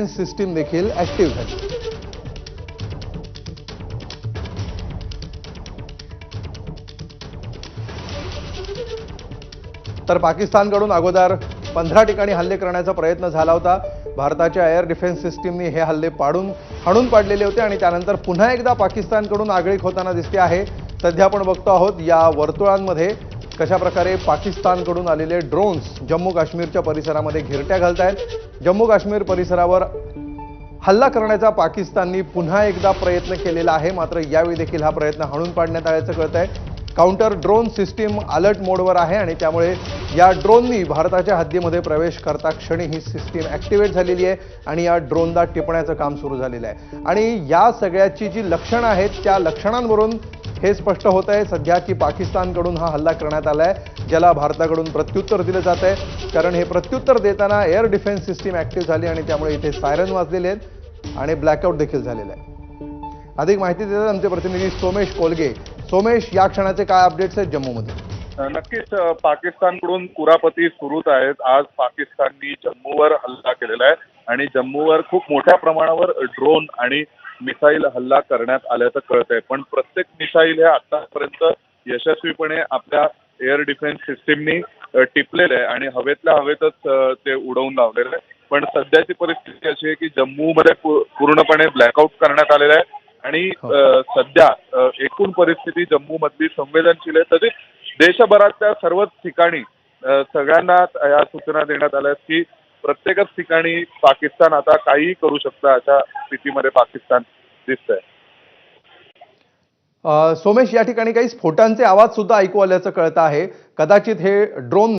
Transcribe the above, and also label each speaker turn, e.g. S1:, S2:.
S1: System देखील active झाली। तर पाकिस्तानकडून अगोदर 15 ठिकाणी हल्ले करण्याचा प्रयत्न झाला होता। भारताच्या एअर डिफेन्स सिस्टीमने हे हल्ले हाणून पाडलेले होते आणि त्यानंतर पुन्हा एकदा पाकिस्तानकडून आगळीक होताना दिसते आहे। सध्या आपण बघतो आहोत या वर्तुळांमध्ये कशा प्रकारे पाकिस्तानकडून आलेले ड्रोन्स जम्मू काश्मीरच्या परिसरामध्ये घिरट्या घालतायत। जम्मू काश्मीर परिसरावर हल्ला करण्याचा पाकिस्तानने पुन्हा एकदा प्रयत्न केलेला आहे, मात्र यावेळी देखील हा प्रयत्न हाणून पाडण्यात आल्याचं कळतंय। काउंटर ड्रोन सिस्टीम अलर्ट मोडवर आहे आणि त्यामुळे या ड्रोननी भारताच्या हद्दीमध्ये प्रवेश करता क्षणी ही सिस्टीम ऍक्टिव्हेट झालेली आहे आणि या ड्रोनला टिपण्याचं काम सुरू झालेलं आहे। आणि या सगळ्याची जी लक्षणं आहेत त्या लक्षणांवरून हे स्पष्ट होत आहे सध्या की पाकिस्तानकडून हा हल्ला करण्यात आलाय, ज्याला भारताकडून प्रत्युत्तर दिलं जात आहे। कारण हे प्रत्युत्तर देताना एअर डिफेन्स सिस्टीम ऍक्टिव्ह झाली आणि त्यामुळे इथे सायरन वाजलेले आहेत आणि ब्लॅकआउट देखील झालेलं आहे। अधिक माहिती देतात आमचे प्रतिनिधी सोमेश कोलगे। सोमेश, या क्षणाचे काय अपडेट्स आहेत जम्मूमध्ये?
S2: नक्कीच पाकिस्तानकडून कुरापती सुरूच आहेत। आज पाकिस्ताननी जम्मूवर हल्ला केलेला आहे आणि जम्मूवर खूप मोठ्या प्रमाणावर ड्रोन आणि मिसाईल हल्ला करण्यात आल्याचं कळतंय। पण प्रत्येक मिसाईल हे आतापर्यंत यशस्वीपणे आपल्या एअर डिफेन्स सिस्टीमनी टिपलेलं आहे आणि हवेतल्या हवेतच ते उडवून लावलेलं आहे। पण सध्याची परिस्थिती अशी आहे की जम्मूमध्ये पूर्णपणे ब्लॅकआउट करण्यात आलेलं आहे आणि सध्या एकूण परिस्थिती जम्मू मधली संवेदनशील आहे। तसेच देशभरातल्या सर्वच ठिकाणी सगळ्यांना या सूचना देण्यात आल्या की प्रत्येकच ठिकाणी पाकिस्तान आता काहीही करू शकतं, अशा स्थितीमध्ये पाकिस्तान दिसतंय।
S1: सोमेश, या ठिकाणी काही स्फोटांचे आवाज सुद्धा ऐकू आल्याचं कळतं आहे। कदाचित हे ड्रोन